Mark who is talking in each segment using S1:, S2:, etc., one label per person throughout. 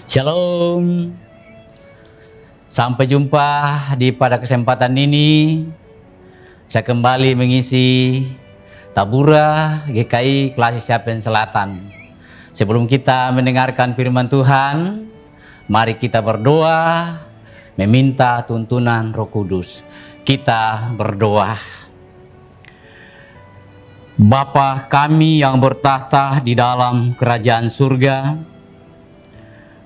S1: Shalom. Sampai jumpa pada kesempatan ini. Saya kembali mengisi Tabura GKI Klasik Siapen Selatan. Sebelum kita mendengarkan firman Tuhan, mari kita berdoa meminta tuntunan Roh Kudus. Kita berdoa. Bapa kami yang bertahta di dalam kerajaan surga,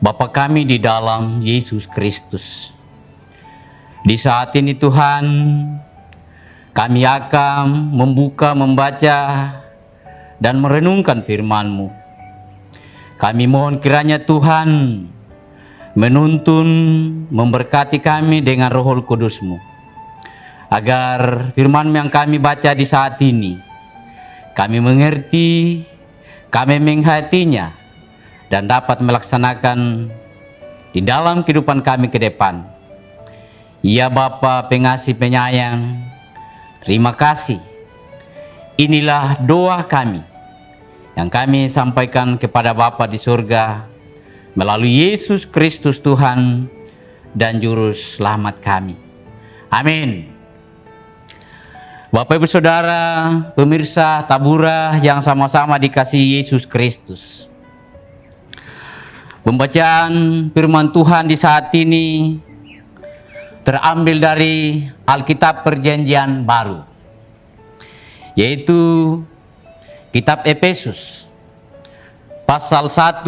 S1: Bapa kami di dalam Yesus Kristus. Di saat ini Tuhan, kami akan membaca dan merenungkan firman-Mu. Kami mohon kiranya Tuhan menuntun, memberkati kami dengan Roh Kudus-Mu, agar firman yang kami baca di saat ini kami mengerti, kami menghayatinya, dan dapat melaksanakan di dalam kehidupan kami ke depan. Ya Bapa pengasih penyayang, terima kasih. Inilah doa kami yang kami sampaikan kepada Bapa di surga melalui Yesus Kristus Tuhan dan Juru Selamat kami. Amin. Bapak Ibu Saudara, pemirsa Tabura yang sama-sama dikasihi Yesus Kristus. Pembacaan firman Tuhan di saat ini terambil dari Alkitab Perjanjian Baru, yaitu Kitab Efesus pasal 1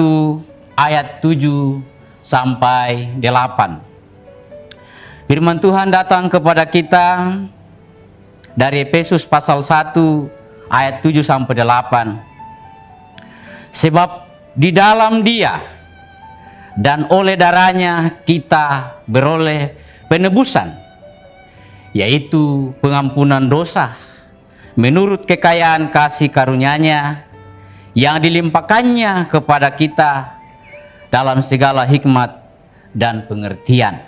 S1: ayat 7 sampai 8. Firman Tuhan datang kepada kita dari Efesus pasal 1 ayat 7 sampai 8. Sebab di dalam Dia dan oleh darahnya kita beroleh penebusan, yaitu pengampunan dosa menurut kekayaan kasih karunia-Nya yang dilimpahkannya kepada kita dalam segala hikmat dan pengertian.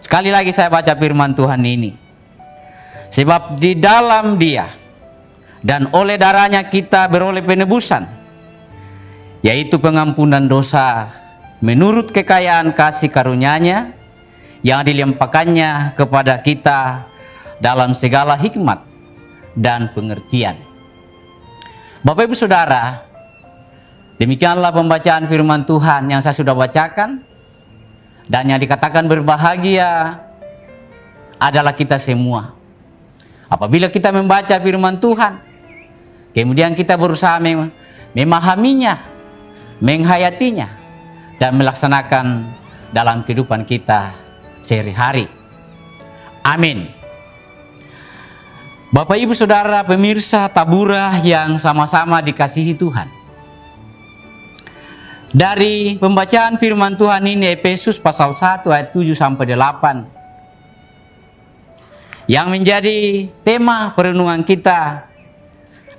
S1: Sekali lagi saya baca firman Tuhan ini. Sebab di dalam Dia dan oleh darahnya kita beroleh penebusan, yaitu pengampunan dosa menurut kekayaan kasih karunia-Nya yang dilimpahkannya kepada kita dalam segala hikmat dan pengertian. Bapak Ibu Saudara, demikianlah pembacaan firman Tuhan yang saya sudah bacakan, dan yang dikatakan berbahagia adalah kita semua apabila kita membaca firman Tuhan, kemudian kita berusaha memahaminya, menghayatinya, dan melaksanakan dalam kehidupan kita sehari-hari. Amin. Bapak Ibu Saudara pemirsa Tabura yang sama-sama dikasihi Tuhan. Dari pembacaan firman Tuhan ini Efesus pasal 1 ayat 7 sampai 8. Yang menjadi tema perenungan kita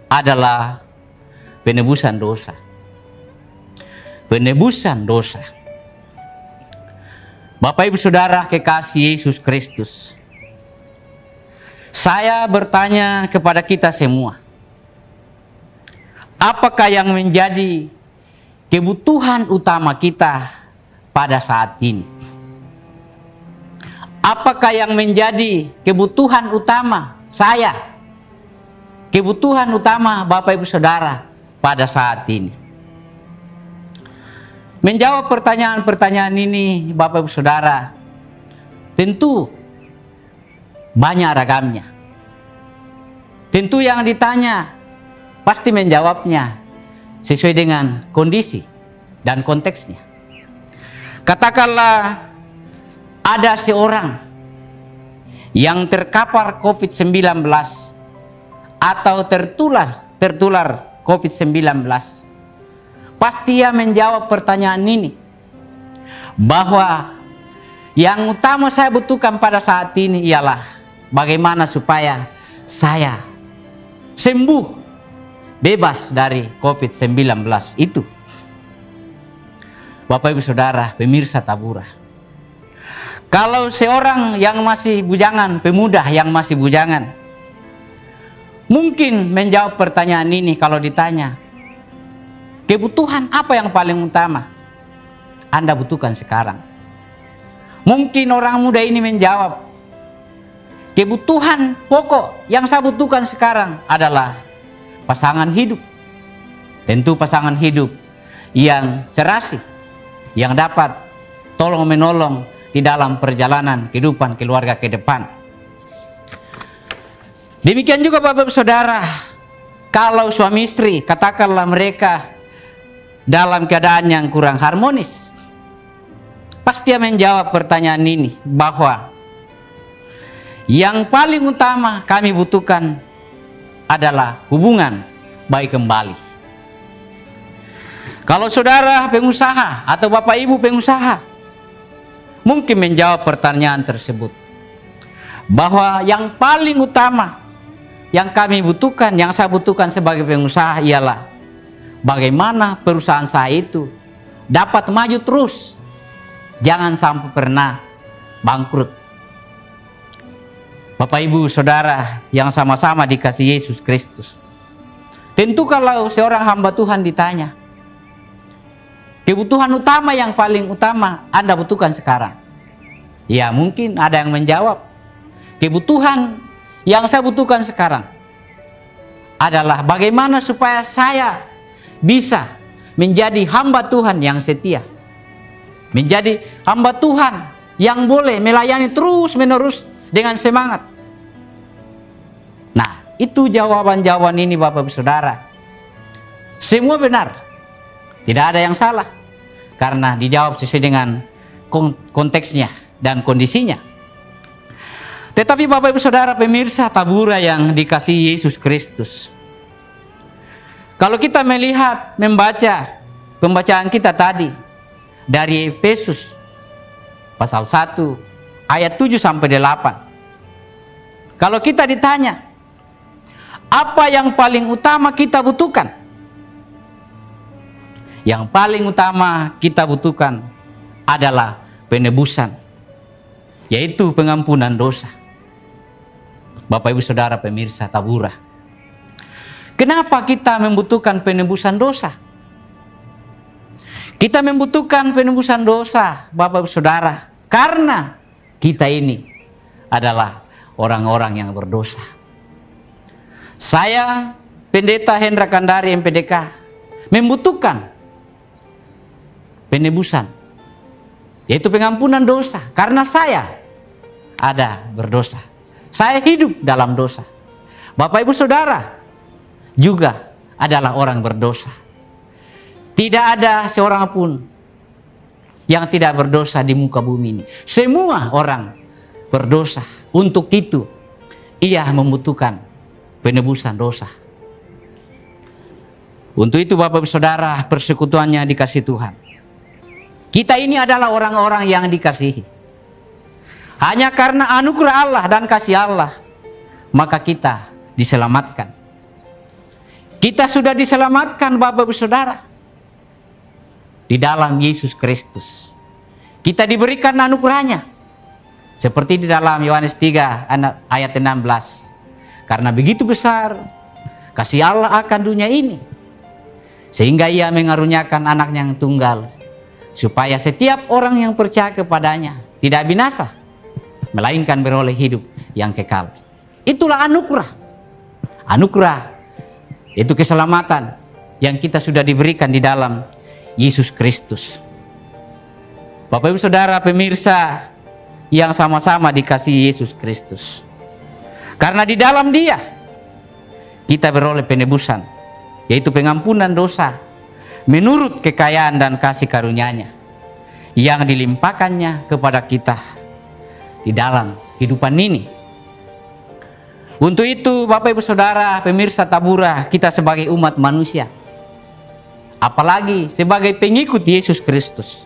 S1: adalah penebusan dosa. Penebusan dosa. Bapak Ibu Saudara kekasih Yesus Kristus, saya bertanya kepada kita semua, apakah yang menjadi kebutuhan utama kita pada saat ini? Apakah yang menjadi kebutuhan utama saya, kebutuhan utama Bapak Ibu Saudara pada saat ini? Menjawab pertanyaan-pertanyaan ini Bapak Ibu Saudara tentu banyak ragamnya. Tentu yang ditanya pasti menjawabnya sesuai dengan kondisi dan konteksnya. Katakanlah ada seorang yang terkapar COVID-19 atau tertular COVID-19, pasti ia menjawab pertanyaan ini, bahwa yang utama saya butuhkan pada saat ini ialah bagaimana supaya saya sembuh, bebas dari COVID-19 itu. Bapak Ibu Saudara pemirsa Tabura, kalau seorang yang masih bujangan, pemuda yang masih bujangan, mungkin menjawab pertanyaan ini kalau ditanya, kebutuhan apa yang paling utama? Anda butuhkan sekarang? Mungkin orang muda ini menjawab, kebutuhan pokok yang saya butuhkan sekarang adalah pasangan hidup. Tentu pasangan hidup yang serasi, yang dapat tolong menolong di dalam perjalanan kehidupan keluarga ke depan. Demikian juga Bapak Saudara, kalau suami istri katakanlah mereka dalam keadaan yang kurang harmonis, pasti dia menjawab pertanyaan ini, bahwa yang paling utama kami butuhkan adalah hubungan baik kembali. Kalau saudara pengusaha atau bapak ibu pengusaha mungkin menjawab pertanyaan tersebut, bahwa yang paling utama yang kami butuhkan, yang saya butuhkan sebagai pengusaha ialah bagaimana perusahaan saya itu dapat maju terus, jangan sampai pernah bangkrut. Bapak ibu saudara yang sama-sama dikasihi Yesus Kristus, tentu kalau seorang hamba Tuhan ditanya, kebutuhan utama yang paling utama Anda butuhkan sekarang, ya mungkin ada yang menjawab, kebutuhan yang saya butuhkan sekarang adalah bagaimana supaya saya bisa menjadi hamba Tuhan yang setia, menjadi hamba Tuhan yang boleh melayani terus menerus dengan semangat. Nah, itu jawaban-jawaban ini Bapak Saudara, semua benar, tidak ada yang salah, karena dijawab sesuai dengan konteksnya dan kondisinya. Tetapi Bapak Ibu Saudara pemirsa Tabura yang dikasihi Yesus Kristus, kalau kita melihat, membaca pembacaan kita tadi dari Efesus pasal 1 ayat 7 sampai 8. Kalau kita ditanya, apa yang paling utama kita butuhkan? Yang paling utama kita butuhkan adalah penebusan, yaitu pengampunan dosa. Bapak Ibu Saudara pemirsa Tabura, kenapa kita membutuhkan penebusan dosa? Kita membutuhkan penebusan dosa Bapak Ibu Saudara karena kita ini adalah orang-orang yang berdosa. Saya, Pendeta Hendra Kandari MPDK, membutuhkan penebusan, yaitu pengampunan dosa, karena saya ada berdosa. Saya hidup dalam dosa. Bapak Ibu Saudara juga adalah orang berdosa. Tidak ada seorang pun yang tidak berdosa di muka bumi ini. Semua orang berdosa. Untuk itu ia membutuhkan penebusan dosa. Untuk itu Bapak Ibu Saudara, persekutuannya dikasih Tuhan, kita ini adalah orang-orang yang dikasihi. Hanya karena anugerah Allah dan kasih Allah, maka kita diselamatkan. Kita sudah diselamatkan Bapak Ibu Saudara di dalam Yesus Kristus. Kita diberikan anugerahnya seperti di dalam Yohanes 3 ayat 16. Karena begitu besar kasih Allah akan dunia ini, sehingga ia mengaruniakan anaknya yang tunggal, supaya setiap orang yang percaya kepadanya tidak binasa, melainkan beroleh hidup yang kekal. Itulah anugerah. Anugerah itu keselamatan yang kita sudah diberikan di dalam Yesus Kristus. Bapak Ibu Saudara pemirsa yang sama-sama dikasihi Yesus Kristus, karena di dalam Dia kita beroleh penebusan, yaitu pengampunan dosa menurut kekayaan dan kasih karunia-Nya yang dilimpahkannya kepada kita di dalam kehidupan ini. Untuk itu Bapak Ibu Saudara pemirsa Tabura, kita sebagai umat manusia, apalagi sebagai pengikut Yesus Kristus,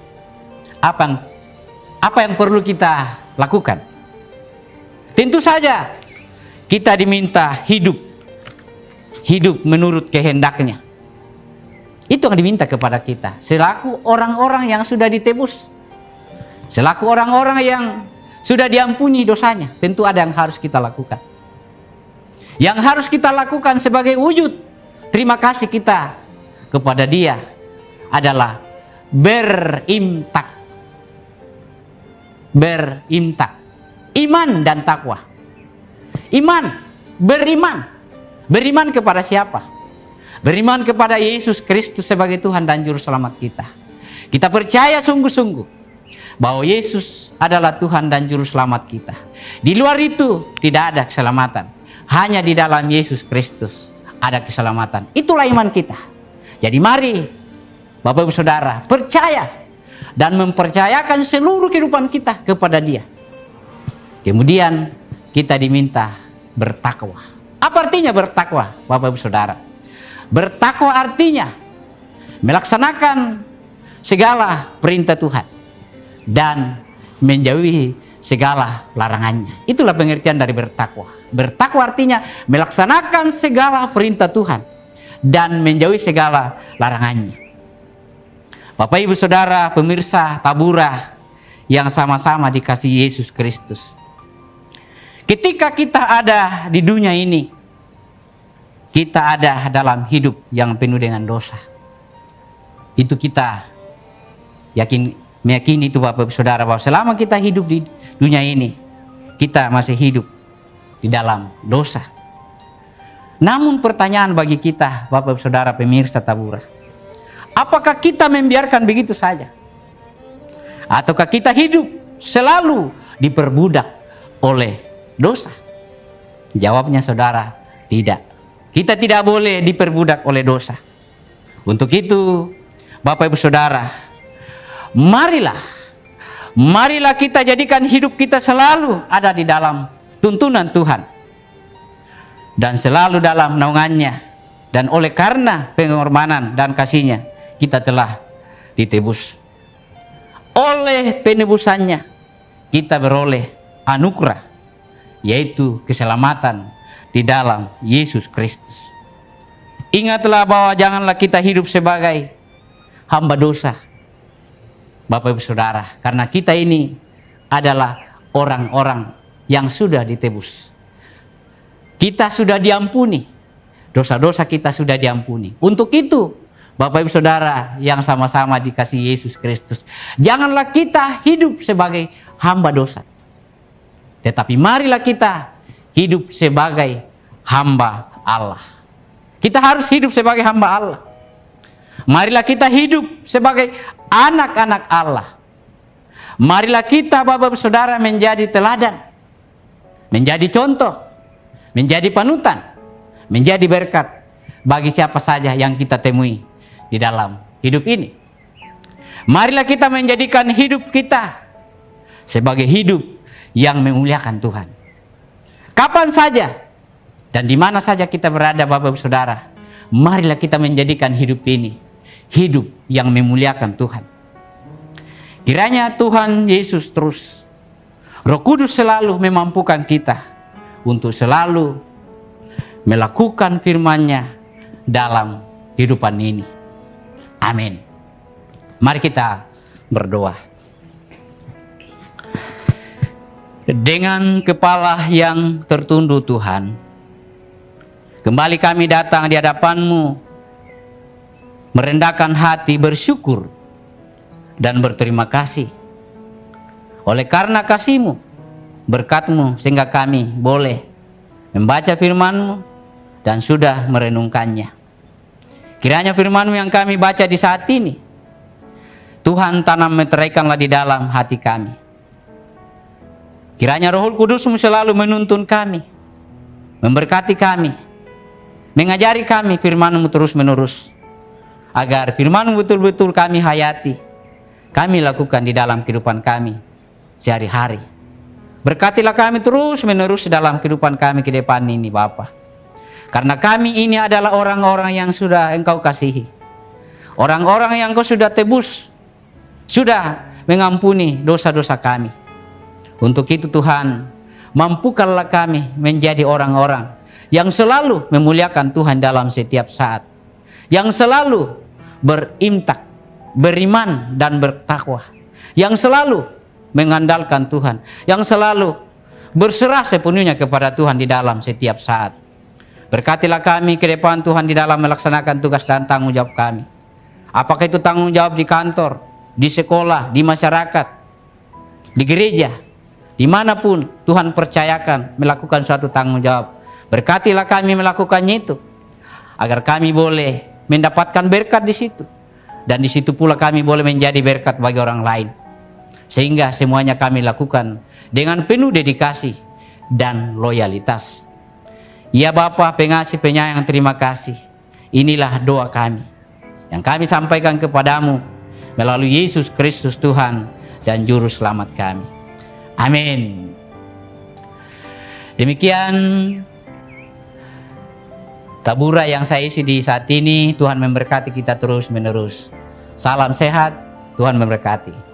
S1: apa yang perlu kita lakukan? Tentu saja kita diminta hidup menurut kehendak-Nya. Itu yang diminta kepada kita selaku orang-orang yang sudah ditebus, selaku orang-orang yang sudah diampuni dosanya. Tentu ada yang harus kita lakukan. Yang harus kita lakukan sebagai wujud terima kasih kita kepada Dia adalah berimtak. Berimtak. Iman dan takwa. Iman, beriman. Beriman kepada siapa? Beriman kepada Yesus Kristus sebagai Tuhan dan Juru Selamat kita. Kita percaya sungguh-sungguh bahwa Yesus adalah Tuhan dan Juru Selamat kita. Di luar itu tidak ada keselamatan. Hanya di dalam Yesus Kristus ada keselamatan. Itulah iman kita. Jadi mari Bapak Ibu Saudara percaya dan mempercayakan seluruh kehidupan kita kepada Dia. Kemudian kita diminta bertakwa. Apa artinya bertakwa, Bapak Ibu Saudara? Bertakwa artinya melaksanakan segala perintah Tuhan dan menjauhi segala larangannya. Itulah pengertian dari bertakwa. Bertakwa artinya melaksanakan segala perintah Tuhan dan menjauhi segala larangannya. Bapak Ibu Saudara, pemirsa Tabura yang sama-sama dikasihi Yesus Kristus. Ketika kita ada di dunia ini, kita ada dalam hidup yang penuh dengan dosa. Itu kita meyakini itu Bapak Ibu Saudara, bahwa selama kita hidup di dunia ini, kita masih hidup di dalam dosa. Namun pertanyaan bagi kita Bapak Ibu Saudara pemirsa Tabura, apakah kita membiarkan begitu saja? Ataukah kita hidup selalu diperbudak oleh dosa? Jawabnya Saudara, tidak. Kita tidak boleh diperbudak oleh dosa. Untuk itu Bapak Ibu Saudara, marilah kita jadikan hidup kita selalu ada di dalam tuntunan Tuhan dan selalu dalam naungannya. Dan oleh karena pengorbanan dan kasih-Nya, kita telah ditebus. Oleh penebusannya kita beroleh anugerah, yaitu keselamatan di dalam Yesus Kristus. Ingatlah bahwa janganlah kita hidup sebagai hamba dosa, Bapak Ibu Saudara, karena kita ini adalah orang-orang yang sudah ditebus. Kita sudah diampuni, dosa-dosa kita sudah diampuni. Untuk itu Bapak Ibu Saudara yang sama-sama dikasihi Yesus Kristus, janganlah kita hidup sebagai hamba dosa, tetapi marilah kita hidup sebagai hamba Allah. Kita harus hidup sebagai hamba Allah. Marilah kita hidup sebagai anak-anak Allah. Marilah kita Bapak Ibu Saudara menjadi teladan, menjadi contoh, menjadi panutan, menjadi berkat bagi siapa saja yang kita temui di dalam hidup ini. Marilah kita menjadikan hidup kita sebagai hidup yang memuliakan Tuhan. Kapan saja dan di mana saja kita berada Bapak Ibu Saudara, marilah kita menjadikan hidup ini hidup yang memuliakan Tuhan. Kiranya Tuhan Yesus terus, Roh Kudus selalu memampukan kita untuk selalu melakukan firman-Nya dalam kehidupan ini. Amin. Mari kita berdoa. Dengan kepala yang tertunduk Tuhan, kembali kami datang di hadapan-Mu, merendahkan hati bersyukur dan berterima kasih. Oleh karena kasih-Mu, berkat-Mu, sehingga kami boleh membaca firman-Mu dan sudah merenungkannya. Kiranya firman-Mu yang kami baca di saat ini, Tuhan tanam meteraikanlah di dalam hati kami. Kiranya Roh Kudus-Mu selalu menuntun kami, memberkati kami, mengajari kami firman-Mu terus menerus, agar firman-Mu betul-betul kami hayati, kami lakukan di dalam kehidupan kami sehari-hari. Berkatilah kami terus menerus dalam kehidupan kami ke depan ini Bapa. Karena kami ini adalah orang-orang yang sudah Engkau kasihi, orang-orang yang Engkau sudah tebus, sudah mengampuni dosa-dosa kami. Untuk itu Tuhan, mampukanlah kami menjadi orang-orang yang selalu memuliakan Tuhan dalam setiap saat, yang selalu berimtak, beriman dan bertakwa, yang selalu mengandalkan Tuhan, yang selalu berserah sepenuhnya kepada Tuhan di dalam setiap saat. Berkatilah kami ke depan Tuhan di dalam melaksanakan tugas dan tanggung jawab kami. Apakah itu tanggung jawab di kantor, di sekolah, di masyarakat, di gereja, dimanapun Tuhan percayakan melakukan suatu tanggung jawab. Berkatilah kami melakukannya itu, agar kami boleh mendapatkan berkat di situ. Dan di situ pula kami boleh menjadi berkat bagi orang lain. Sehingga semuanya kami lakukan dengan penuh dedikasi dan loyalitas. Ya Bapa pengasih penyayang, terima kasih. Inilah doa kami yang kami sampaikan kepadamu melalui Yesus Kristus Tuhan dan Juru Selamat kami. Amin. Demikian tabura yang saya isi di saat ini. Tuhan memberkati kita terus menerus. Salam sehat, Tuhan memberkati.